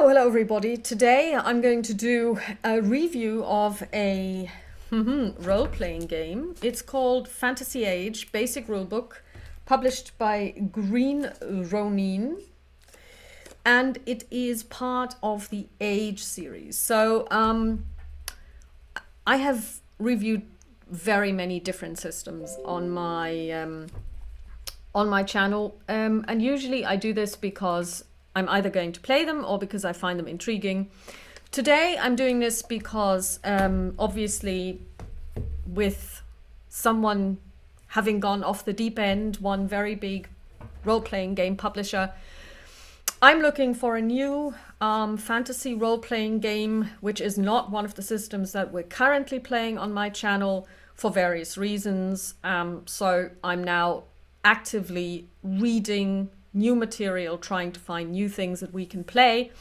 Hello everybody. Today I'm going to do a review of a role-playing game. It's called Fantasy Age Basic Rulebook, published by Ronin, and it is part of the Age series. So I have reviewed very many different systems on my channel, and usually I do this because I'm either going to play them or because I find them intriguing. Today I'm doing this because obviously, with someone having gone off the deep end, one very big role-playing game publisher, I'm looking for a new fantasy role-playing game, which is not one of the systems that we're currently playing on my channel for various reasons. So I'm now actively reading new material, trying to find new things that we can play,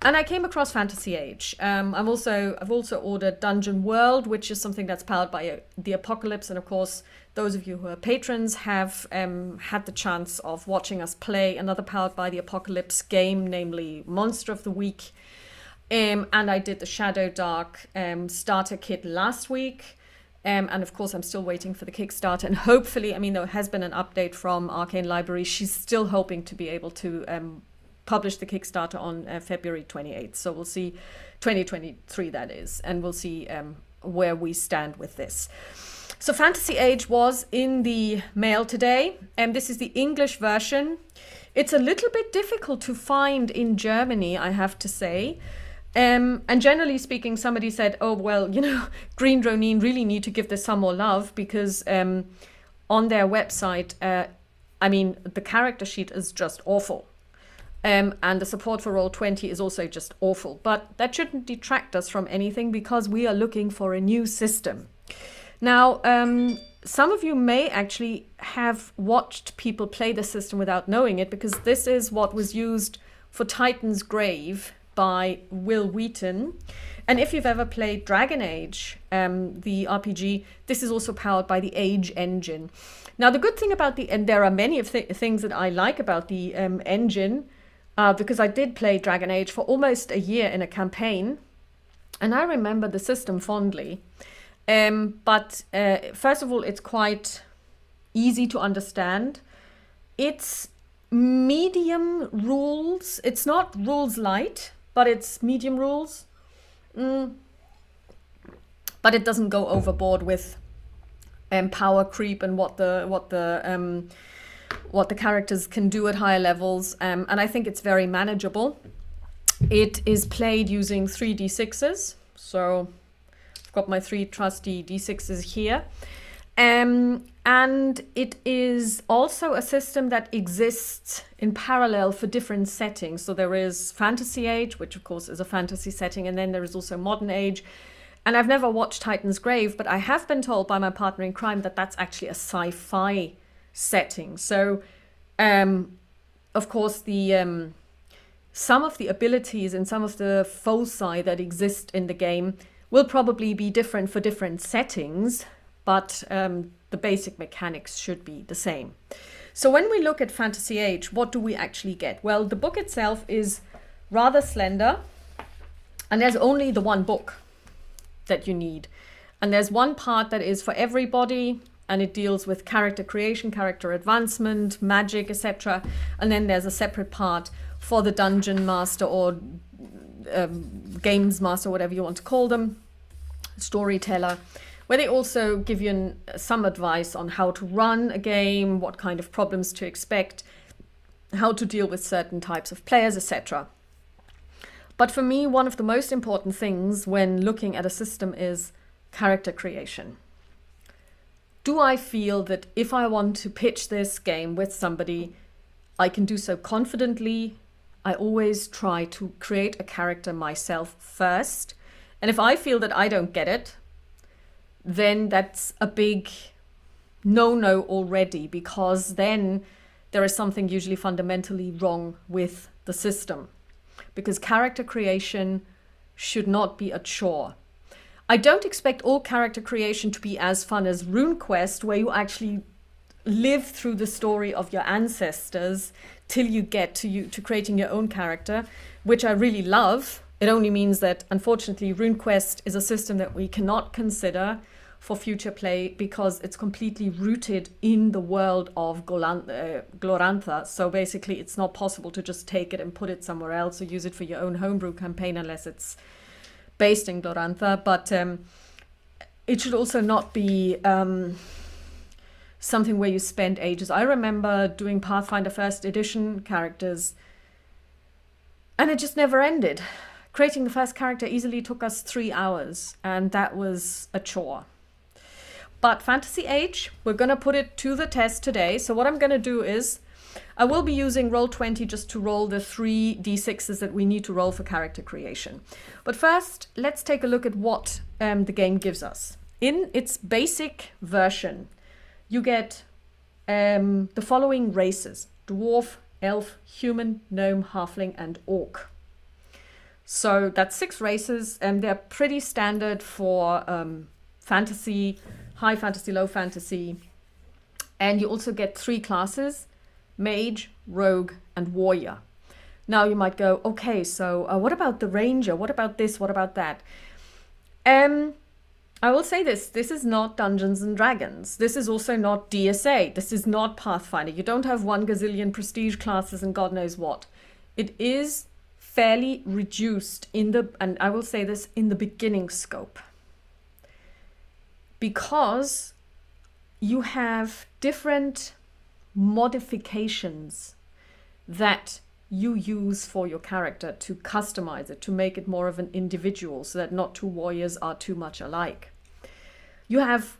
and I came across Fantasy Age. I've also ordered Dungeon World, which is something that's powered by the Apocalypse, and of course those of you who are patrons have had the chance of watching us play another powered by the Apocalypse game, namely Monster of the Week, and I did the Shadow Dark starter kit last week. And of course, I'm still waiting for the Kickstarter, and hopefully, I mean, there has been an update from Arcane Library. She's still hoping to be able to publish the Kickstarter on February 28th. So we'll see, 2023 that is, and we'll see where we stand with this. So Fantasy Age was in the mail today, and this is the English version. It's a little bit difficult to find in Germany, I have to say. And generally speaking, somebody said, oh, well, you know, Green Ronin really need to give this some more love because on their website, I mean, the character sheet is just awful. And the support for Roll20 is also just awful. But that shouldn't detract us from anything because we are looking for a new system. Now, some of you may actually have watched people play the system without knowing it, because this is what was used for Titan's Grave by Will Wheaton. And if you've ever played Dragon Age, the RPG, this is also powered by the Age engine. Now, the good thing about and there are many of things that I like about the engine, because I did play Dragon Age for almost a year in a campaign, and I remember the system fondly. But first of all, it's quite easy to understand. It's medium rules. It's not rules light, but it's medium rules. But it doesn't go overboard with power creep and what the characters can do at higher levels. And I think it's very manageable. It is played using 3 d6s. So I've got my 3 trusty d6s here. And it is also a system that exists in parallel for different settings. So there is Fantasy Age, which of course is a fantasy setting, and then there is also Modern Age. And I've never watched Titan's Grave, but I have been told by my partner in crime that that's actually a sci-fi setting. So, of course, the some of the abilities and some of the foci that exist in the game will probably be different for different settings, but the basic mechanics should be the same. So when we look at Fantasy Age, what do we actually get? Well, the book itself is rather slender, and there's only the one book that you need. And there's one part that is for everybody, and it deals with character creation, character advancement, magic, etc. And then there's a separate part for the dungeon master or games master, whatever you want to call them, storyteller, where they also give you some advice on how to run a game, what kind of problems to expect, how to deal with certain types of players, etc. But for me, one of the most important things when looking at a system is character creation. Do I feel that if I want to pitch this game with somebody, I can do so confidently? I always try to create a character myself first. And if I feel that I don't get it, then that's a big no-no already, because then there is something usually fundamentally wrong with the system, because character creation should not be a chore. I don't expect all character creation to be as fun as RuneQuest, where you actually live through the story of your ancestors till you get to creating your own character, which I really love. It only means that, unfortunately, RuneQuest is a system that we cannot consider for future play because it's completely rooted in the world of Glorantha. So basically, it's not possible to just take it and put it somewhere else or use it for your own homebrew campaign unless it's based in Glorantha. But it should also not be something where you spend ages. I remember doing Pathfinder First Edition characters, and it just never ended. Creating the first character easily took us 3 hours, and that was a chore. But Fantasy Age, we're going to put it to the test today. So what I'm going to do is, I will be using Roll20 just to roll the 3 d6s that we need to roll for character creation. But first, let's take a look at what the game gives us. In its basic version, you get the following races: Dwarf, Elf, Human, Gnome, Halfling, and Orc. So that's 6 races, and they're pretty standard for fantasy, high fantasy, low fantasy. And you also get 3 classes: Mage, Rogue, and Warrior. Now you might go, okay, so what about the Ranger? What about this? What about that? I will say this is not Dungeons and Dragons. This is also not DSA. This is not Pathfinder. You don't have 1 gazillion prestige classes and God knows what. It is fairly reduced in the, and I will say this, in the beginning scope. Because you have different modifications that you use for your character to customize it, to make it more of an individual so that not 2 warriors are too much alike. You have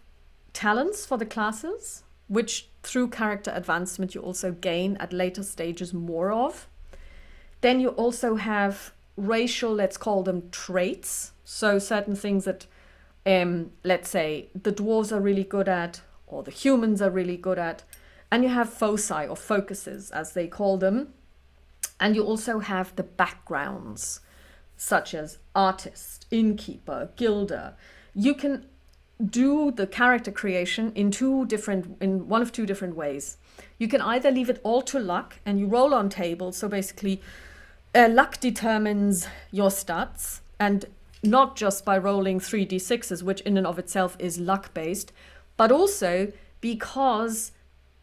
talents for the classes, which through character advancement you also gain at later stages more of. Then you also have racial, let's call them traits. So certain things that, let's say, the dwarves are really good at, or the humans are really good at. And you have foci, or focuses, as they call them. And you also have the backgrounds, such as artist, innkeeper, guilder. You can do the character creation in one of two different ways. You can either leave it all to luck and you roll on tables. So basically, luck determines your stats, and not just by rolling 3d6s, which in and of itself is luck based, but also because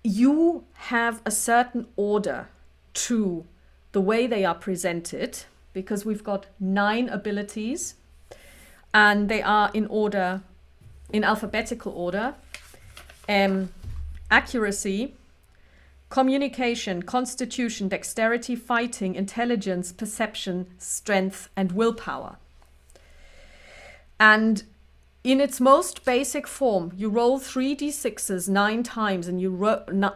you have a certain order to the way they are presented, because we've got 9 abilities and they are in order, in alphabetical order: accuracy, communication, constitution, dexterity, fighting, intelligence, perception, strength, and willpower. And in its most basic form, you roll 3d6s 9 times and you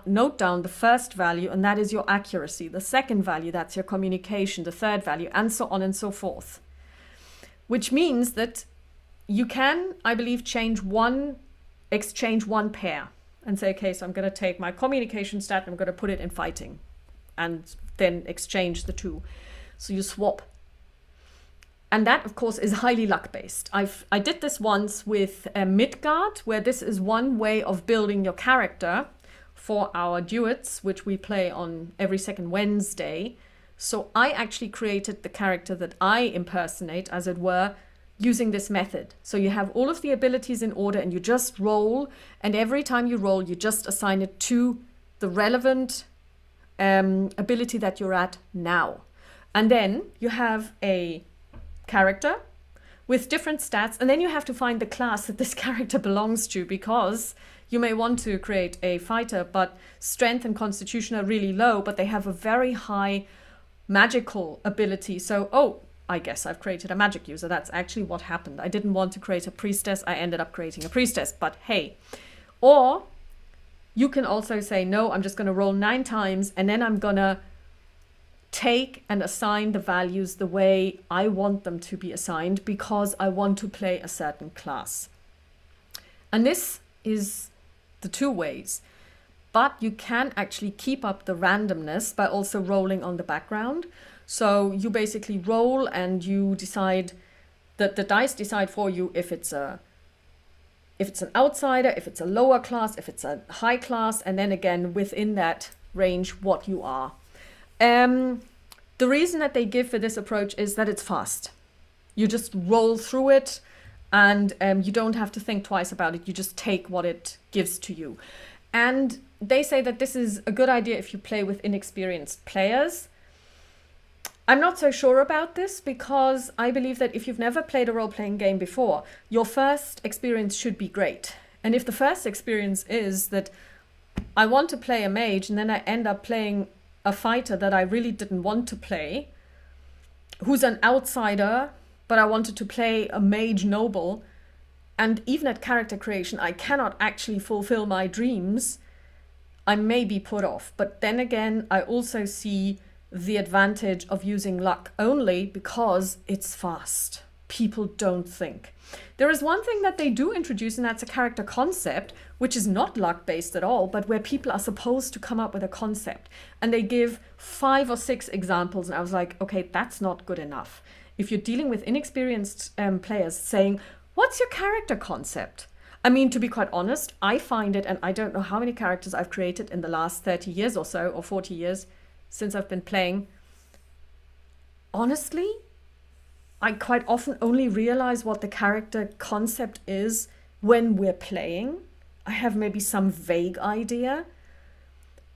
note down the first value, and that is your accuracy. The second value, that's your communication. The third value, and so on and so forth. Which means that you can, I believe, exchange one pair and say, okay, so I'm going to take my communication stat and I'm going to put it in fighting, and then exchange the 2. So you swap. And that, of course, is highly luck-based. I did this once with Midgard, where this is one way of building your character for our duets, which we play on every second Wednesday. So I actually created the character that I impersonate, as it were, using this method. So you have all of the abilities in order and you just roll, and every time you roll, you just assign it to the relevant ability that you're at now. And then you have a character with different stats, and then you have to find the class that this character belongs to, because you may want to create a fighter, but strength and constitution are really low, but they have a very high magical ability. So, oh, I guess I've created a magic user. That's actually what happened. I didn't want to create a priestess. I ended up creating a priestess, but hey. Or you can also say, no, I'm just going to roll 9 times, and then I'm going to take and assign the values the way I want them to be assigned, because I want to play a certain class. And this is the 2 ways. But you can actually keep up the randomness by also rolling on the background. So you basically roll and you decide that the dice decide for you if it's if it's an outsider, if it's a lower class, if it's a high class, and then again within that range what you are. The reason that they give for this approach is that it's fast. You just roll through it, and you don't have to think twice about it. You just take what it gives to you. And they say that this is a good idea if you play with inexperienced players. I'm not so sure about this, because I believe that if you've never played a role-playing game before, your first experience should be great. And if the first experience is that I want to play a mage and then I end up playing a fighter that I really didn't want to play, who's an outsider, but I wanted to play a mage noble, and even at character creation I cannot actually fulfill my dreams, I may be put off. But then again, I also see the advantage of using luck only because it's fast. People don't think. There is one thing that they do introduce, and that's a character concept, which is not luck based at all, but where people are supposed to come up with a concept. And they give 5 or 6 examples, and I was like, okay, that's not good enough. If you're dealing with inexperienced players, saying, what's your character concept? I mean, to be quite honest, I find it, and I don't know how many characters I've created in the last 30 years or so, or 40 years since I've been playing. Honestly, I quite often only realize what the character concept is when we're playing. I have maybe some vague idea,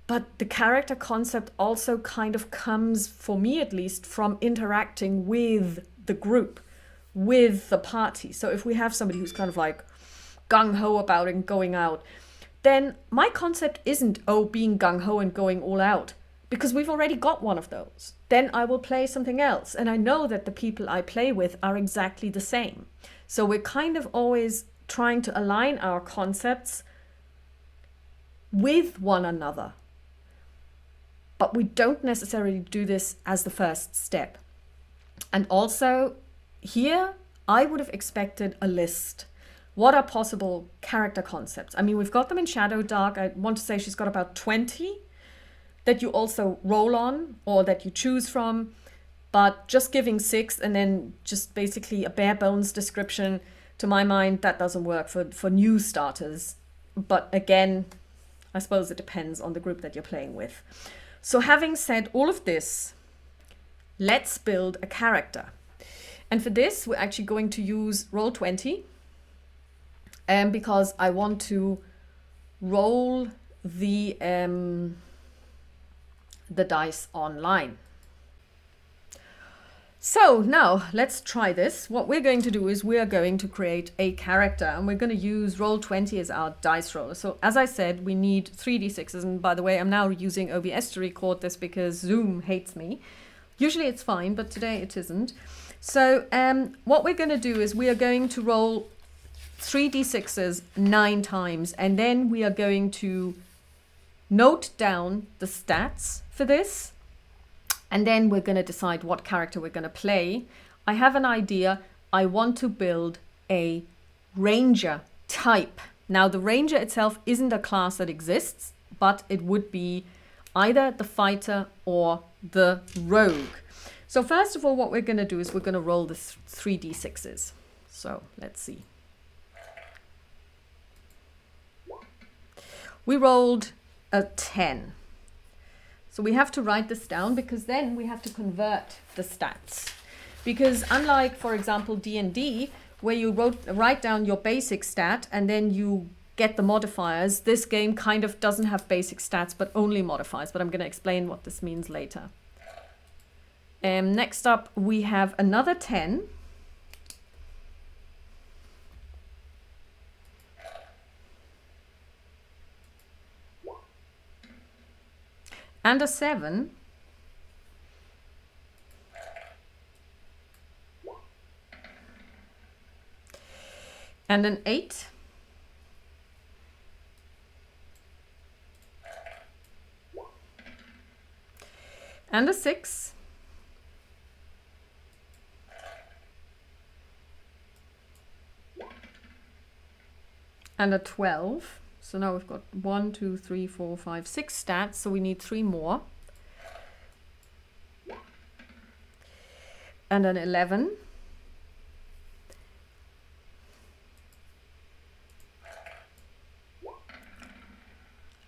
but the character concept also kind of comes, for me at least, from interacting with the group, with the party. So if we have somebody who's kind of like gung-ho about it and going out, then my concept isn't, oh, being gung-ho and going all out, because we've already got one of those. Then I will play something else. And I know that the people I play with are exactly the same. So we're kind of always trying to align our concepts with one another. But we don't necessarily do this as the first step. And also here, I would have expected a list. What are possible character concepts? I mean, we've got them in Shadow Dark. I want to say she's got about 20 that you also roll on or that you choose from, but just giving 6 and then just basically a bare bones description, to my mind, that doesn't work for new starters. But again, I suppose it depends on the group that you're playing with. So having said all of this, let's build a character. And for this, we're actually going to use Roll20, because I want to roll the dice online. So now let's try this. What we're going to do is we are going to create a character, and we're going to use Roll20 as our dice roller. So as I said, we need 3d6s, and by the way, I'm now using OBS to record this because Zoom hates me. Usually it's fine, but today it isn't. So what we're going to do is we are going to roll 3d6s 9 times, and then we are going to note down the stats for this, and then we're going to decide what character we're going to play. I have an idea. I want to build a ranger type. Now, the ranger itself isn't a class that exists, but it would be either the fighter or the rogue. So first of all, what we're going to do is we're going to roll the 3d6s. So let's see. We rolled a 10. So we have to write this down, because then we have to convert the stats. Because unlike, for example, D&D, where you write down your basic stat and then you get the modifiers, this game kind of doesn't have basic stats, but only modifiers. But I'm going to explain what this means later. Next up, we have another 10. And a 7. And an 8. And a 6. And a 12. So now we've got 1, 2, 3, 4, 5, 6 stats. So we need 3 more. And an 11.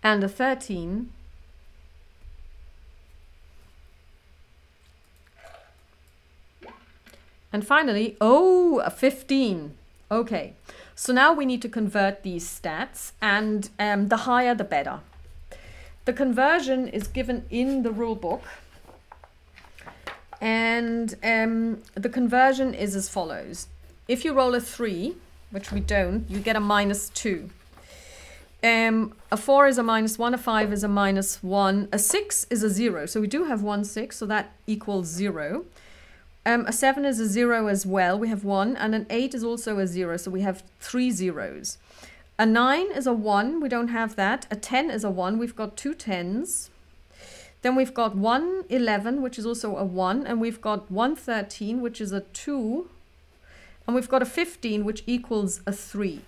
and a 13. And finally, oh, a 15. Okay, so now we need to convert these stats, and the higher the better. The conversion is given in the rule book, and the conversion is as follows. If you roll a 3, which we don't, you get a -2. A 4 is a -1, a 5 is a -1, a 6 is a 0. So we do have 1 6, so that equals 0. A 7 is a 0 as well. We have 1, and an 8 is also a 0. So we have 3 zeros. A 9 is a 1. We don't have that. A 10 is a 1. We've got 2 10s. Then we've got 1 11, which is also a 1. And we've got 1 13, which is a 2. And we've got a 15, which equals a 3.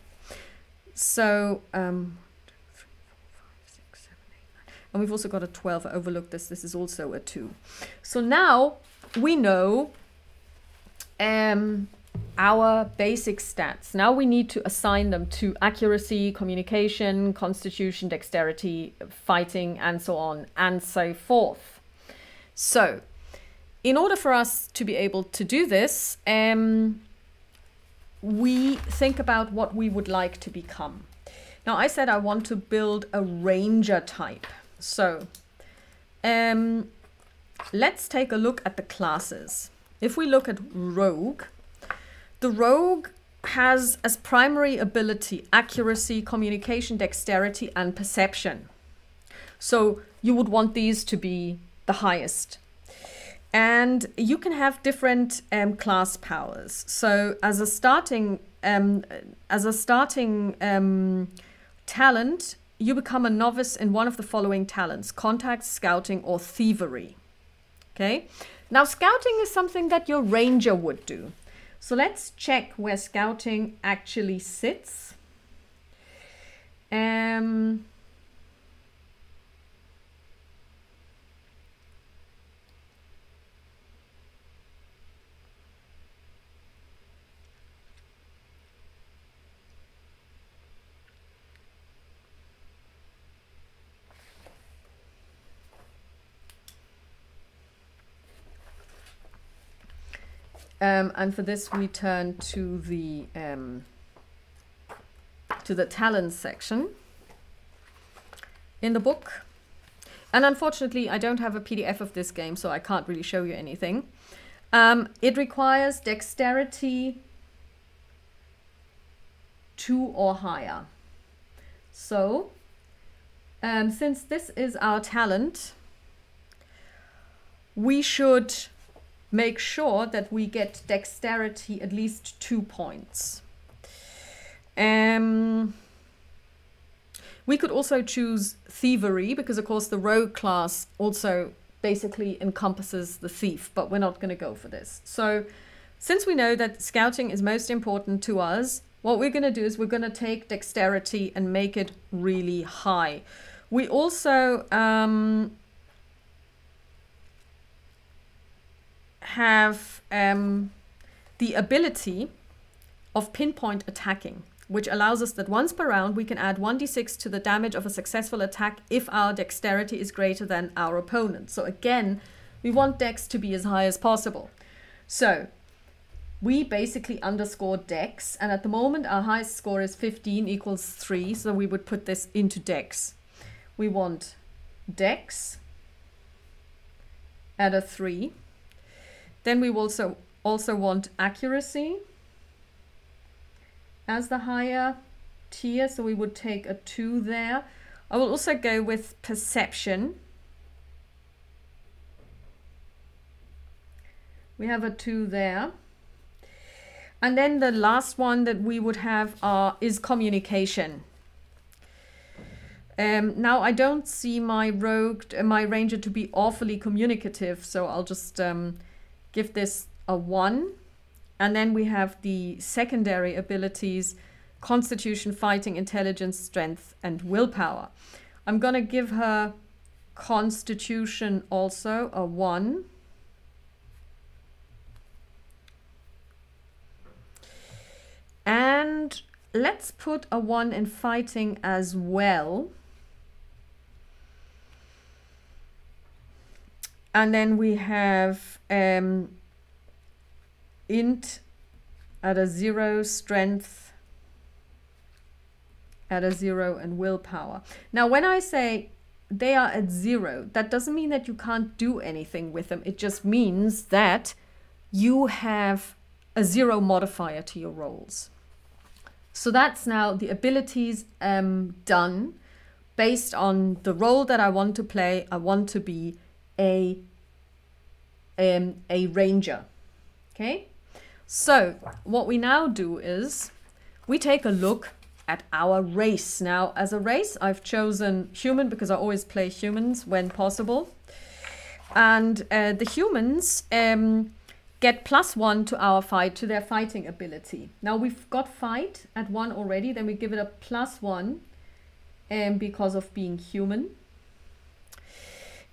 So, 1, 2, 3, 4, 5, 6, 7, 8, 9. And we've also got a 12. I overlooked this. This is also a 2. So now we know our basic stats. Now we need to assign them to accuracy, communication, constitution, dexterity, fighting, and so on and so forth. So in order for us to be able to do this, we think about what we would like to become. Now I said I want to build a ranger type. So let's take a look at the classes. If we look at rogue, the rogue has as primary ability accuracy, communication, dexterity, and perception. So you would want these to be the highest. And you can have different class powers. So as a starting talent, you become a novice in one of the following talents: contact, scouting, or thievery. Okay. Now scouting is something that your ranger would do. So let's check where scouting actually sits. And for this, we turn to the talents section in the book. And unfortunately, I don't have a PDF of this game, so I can't really show you anything. It requires dexterity 2 or higher. So since this is our talent, we should make sure that we get dexterity at least 2 points. We could also choose thievery, because of course the rogue class also basically encompasses the thief, but we're not going to go for this. So since we know that scouting is most important to us, what we're going to do is we're going to take dexterity and make it really high. We also have the ability of pinpoint attacking, which allows us that once per round we can add 1d6 to the damage of a successful attack if our dexterity is greater than our opponent. So again, we want dex to be as high as possible. So we basically underscore dex, and at the moment our highest score is 15 equals 3, so we would put this into dex. We want dex at a 3. Then we also want accuracy as the higher tier, so we would take a 2 there. I will also go with perception. We have a 2 there. And then the last one that we would have is communication. Now I don't see my ranger to be awfully communicative, so I'll just give this a 1. And then we have the secondary abilities: constitution, fighting, intelligence, strength, and willpower. I'm going to give her constitution also a 1. And. And let's put a 1 in fighting as well. And then we have int at a 0, strength at a 0, and willpower. Now, when I say they are at 0, that doesn't mean that you can't do anything with them. It just means that you have a 0 modifier to your rolls. So that's now the abilities done based on the role that I want to play. I want to be a ranger. Okay, so what we now do is we take a look at our race. Now, as a race, I've chosen human because I always play humans when possible. And the humans get +1 to their fighting ability. Now, we've got fight at 1 already, then we give it a +1 because of being human.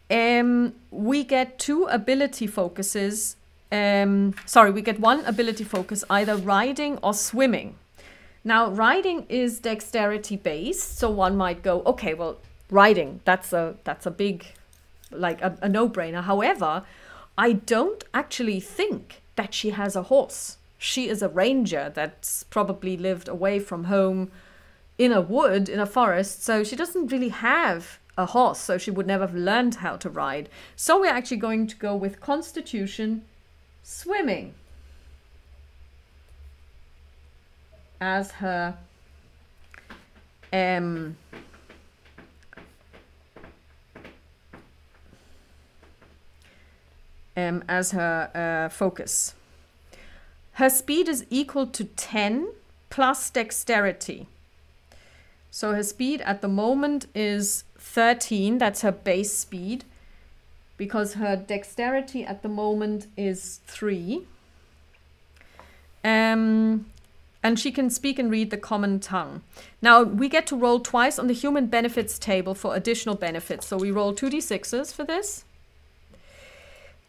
We get 2 ability focuses. We get 1 ability focus, either riding or swimming. Now, riding is dexterity based, so one might go, okay, well, riding, that's a big, like a no-brainer. However, I don't actually think that she has a horse. She is a ranger that's probably lived away from home in a wood, in a forest, so she doesn't really have a horse, so she would never have learned how to ride. So we're actually going to go with Constitution swimming as her focus. Her speed is equal to 10 plus dexterity. So her speed at the moment is 13. That's her base speed, because her dexterity at the moment is 3. And she can speak and read the common tongue. Now, we get to roll twice on the human benefits table for additional benefits. So we roll 2d6s for this.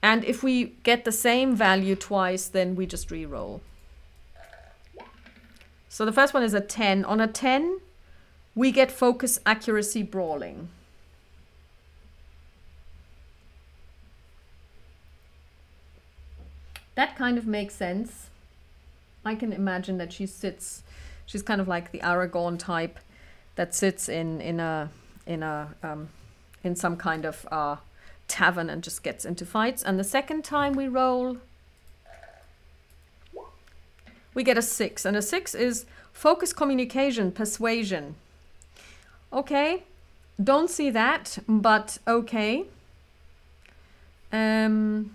And if we get the same value twice, then we just re-roll. So the first one is a 10. On a 10, we get focus, accuracy, brawling. That kind of makes sense. I can imagine that she's kind of like the Aragorn type that sits in some kind of tavern and just gets into fights. And the second time we roll, we get a 6, and a 6 is focus, communication, persuasion. Okay, don't see that, but okay. And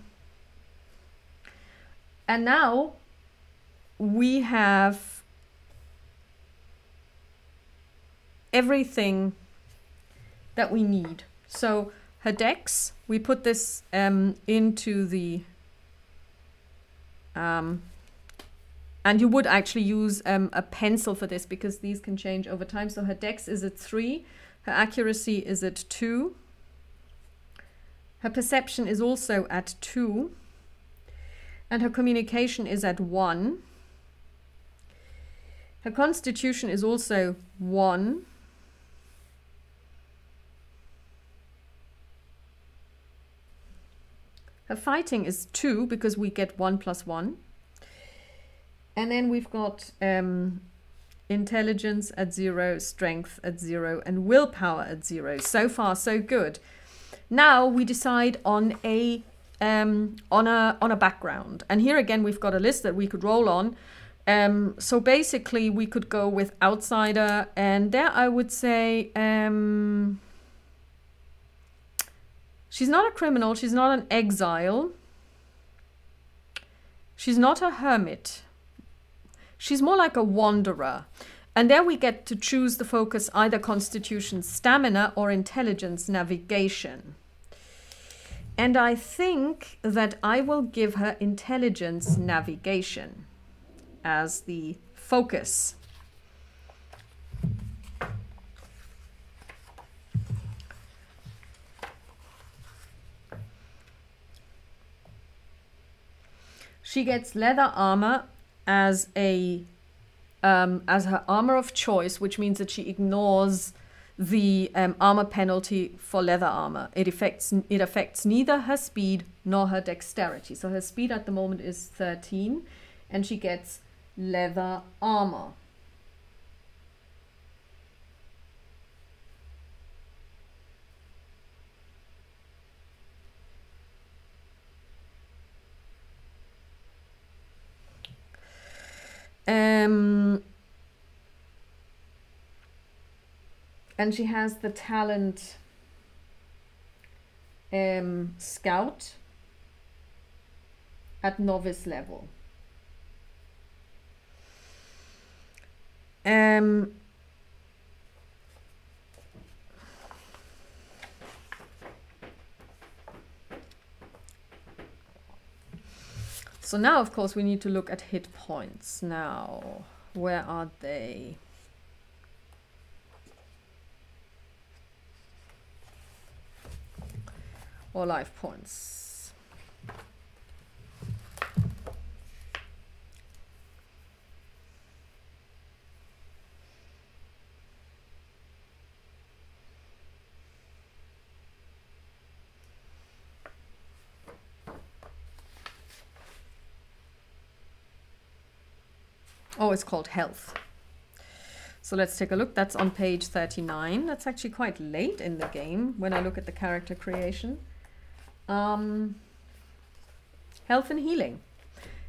now we have everything that we need. So her dex, we put this into the and you would actually use a pencil for this, because these can change over time. So her dex is at 3, her accuracy is at 2, her perception is also at 2, and her communication is at 1. Her constitution is also 1. Her fighting is 2, because we get 1 + 1. And then we've got intelligence at 0, strength at 0, and willpower at 0. So far, so good. Now we decide on a background. And here again, we've got a list that we could roll on. So basically, we could go with outsider, and there I would say she's not a criminal, she's not an exile, she's not a hermit. She's more like a wanderer. And there we get to choose the focus, either constitution, stamina, or intelligence, navigation. And I think that I will give her intelligence, navigation as the focus. She gets leather armor as her armor of choice, which means that she ignores the armor penalty for leather armor. It affects neither her speed nor her dexterity. So her speed at the moment is 13, and she gets leather armor. And she has the talent Scout at novice level. So now, of course, we need to look at hit points. Now, where are they? Or life points. Oh, it's called health. So let's take a look. That's on page 39. That's actually quite late in the game when I look at the character creation. Health and healing.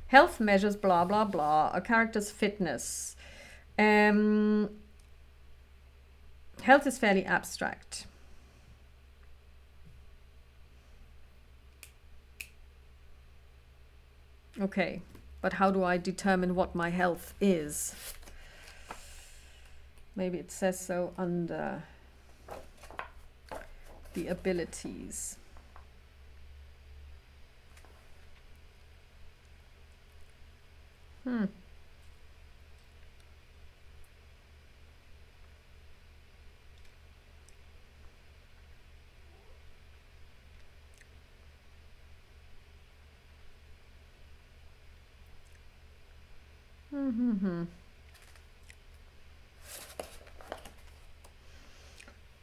Health measures blah, blah, blah. A character's fitness. Health is fairly abstract. Okay, but how do I determine what my health is? Maybe it says so under the abilities.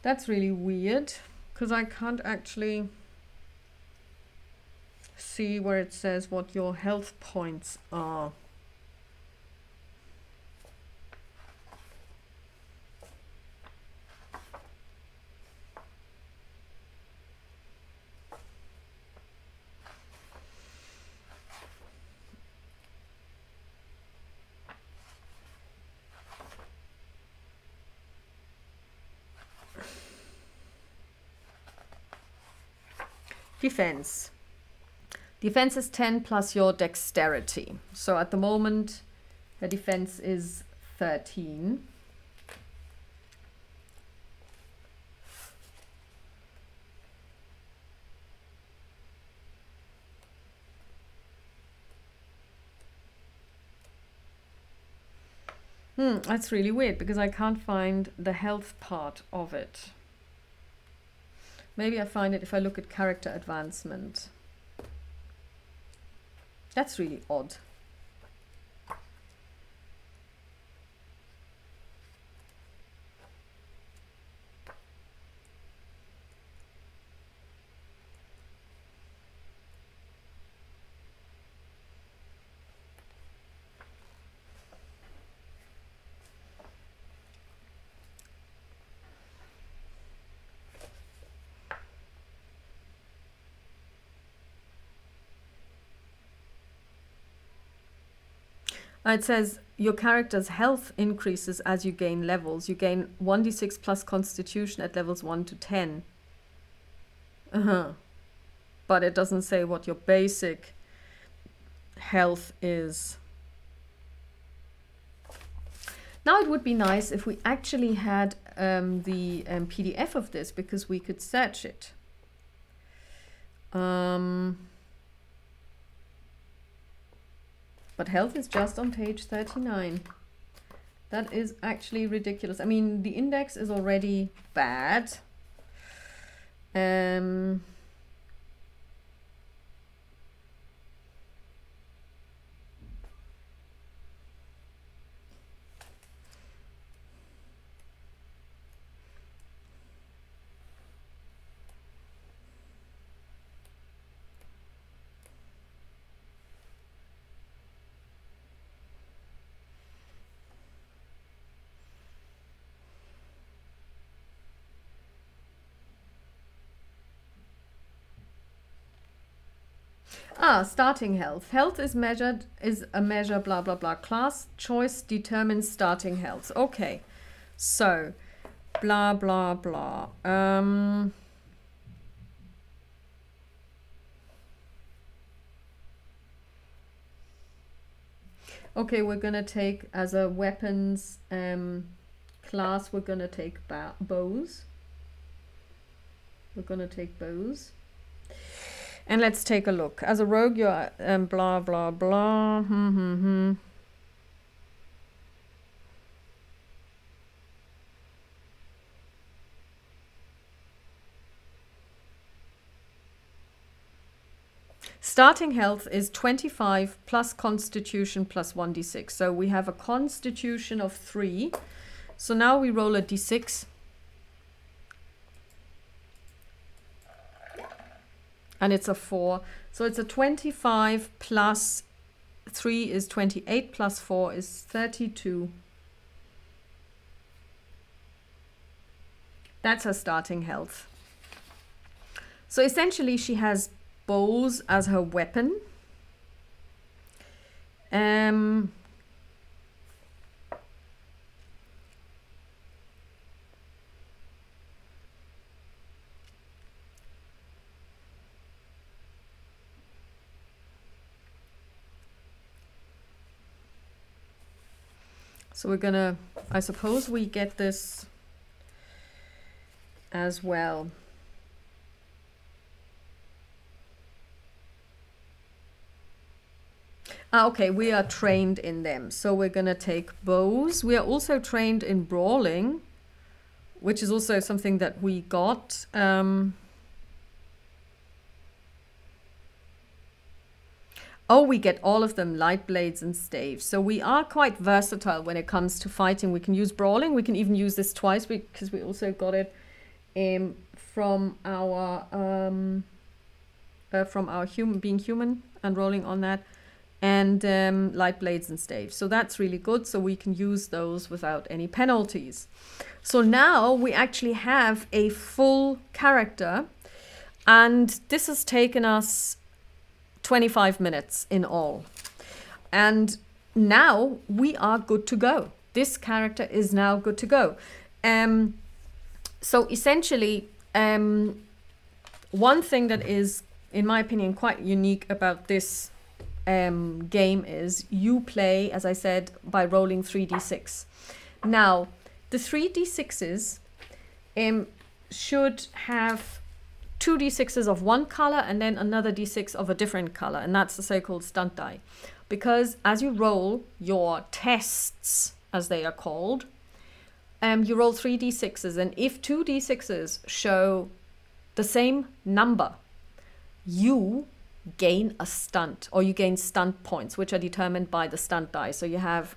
That's really weird because I can't actually see where it says what your health points are. Defense. Defense is 10 plus your dexterity. So at the moment, her defense is 13. That's really weird because I can't find the health part of it. Maybe I find it if I look at character advancement. That's really odd. It says your character's health increases as you gain levels. You gain 1d6 plus constitution at levels 1 to 10. But it doesn't say what your basic health is. Now it would be nice if we actually had the PDF of this because we could search it. But health is just on page 39. That is actually ridiculous. I mean, the index is already bad. Starting health. Health is a measure, blah, blah, blah. Class choice determines starting health. Okay. So, blah, blah, blah. Okay, we're going to take as a weapons class, we're going to take bows. We're going to take bows. And let's take a look. As a rogue, you're blah, blah, blah. Starting health is 25 plus constitution plus 1d6. So we have a constitution of 3. So now we roll a d6. And it's a 4. So it's a 25 plus 3 is 28 plus 4 is 32. That's her starting health. So essentially she has bows as her weapon. So we're gonna, I suppose we get this as well. Okay, we are trained in them. So we're gonna take bows. We are also trained in brawling, which is also something that we got. Oh, we get all of them, light blades and staves. So we are quite versatile when it comes to fighting. We can use brawling. We can even use this twice because we also got it from our being human and rolling on that, and light blades and staves. So that's really good. So we can use those without any penalties. So now we actually have a full character, and this has taken us 25 minutes in all. And now we are good to go. This character is now good to go. So essentially, one thing that is, in my opinion, quite unique about this game is you play, as I said, by rolling 3d6. Now, the 3d6s should have 2d6s of one color and then another d6 of a different color, and that's the so-called stunt die. Because as you roll your tests, as they are called, you roll 3d6s, and if 2d6s show the same number, you gain a stunt, or you gain stunt points, which are determined by the stunt die. So you have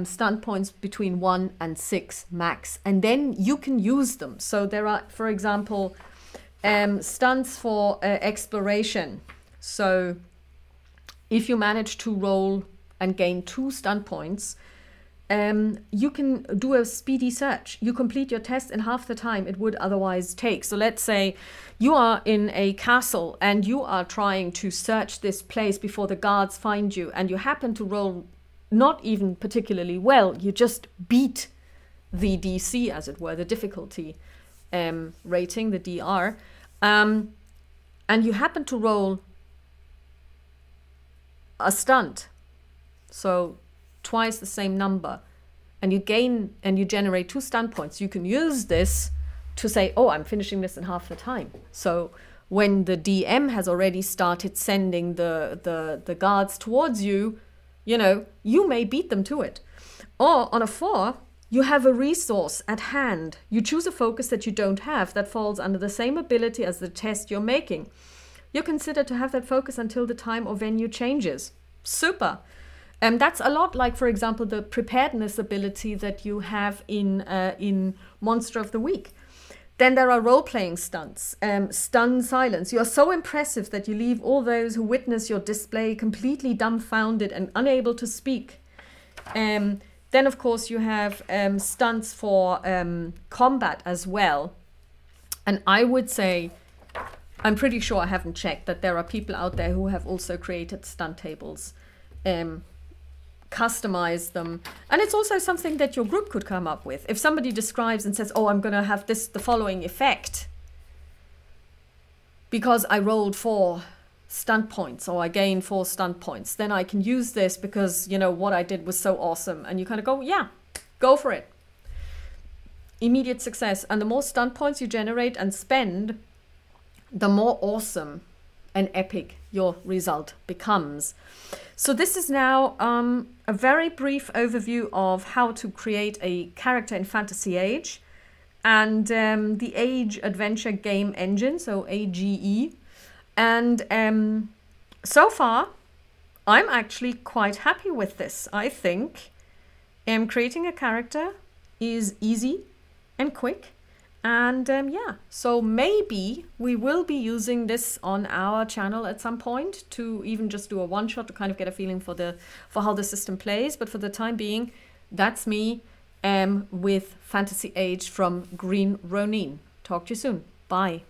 stunt points between 1 and 6 max, and then you can use them. So there are, for example, stunts for exploration. So if you manage to roll and gain 2 stunt points, you can do a speedy search. You complete your test in half the time it would otherwise take. So let's say you are in a castle and you are trying to search this place before the guards find you, and you happen to roll not even particularly well. You just beat the DC, as it were, the difficulty rating, the DR, and you happen to roll a stunt, so twice the same number, and you gain and you generate 2 stunt points. You can use this to say, oh, I'm finishing this in half the time. So when the DM has already started sending the guards towards you, you know, you may beat them to it. Or on a 4, you have a resource at hand. You choose a focus that you don't have that falls under the same ability as the test you're making. You're considered to have that focus until the time or venue changes. Super. That's a lot like, for example, the preparedness ability that you have in Monster of the Week. Then there are role-playing stunts. Stun silence. You are so impressive that you leave all those who witness your display completely dumbfounded and unable to speak. Then, of course, you have stunts for combat as well. And I would say I'm pretty sure, I haven't checked, that there are people out there who have also created stunt tables, customize them. And it's also something that your group could come up with. If somebody describes and says, oh, I'm going to have the following effect because I rolled 4 stunt points, or I gained 4 stunt points, then I can use this because, you know, what I did was so awesome. And you kind of go, yeah, go for it. Immediate success. And the more stunt points you generate and spend, the more awesome and epic your result becomes. So this is now a very brief overview of how to create a character in Fantasy Age and the Age Adventure Game Engine, so AGE. And so far, I'm actually quite happy with this. I think creating a character is easy and quick. And yeah, so maybe we will be using this on our channel at some point to even just do a one-shot to kind of get a feeling for how the system plays. But for the time being, that's me with Fantasy Age from Green Ronin. Talk to you soon. Bye.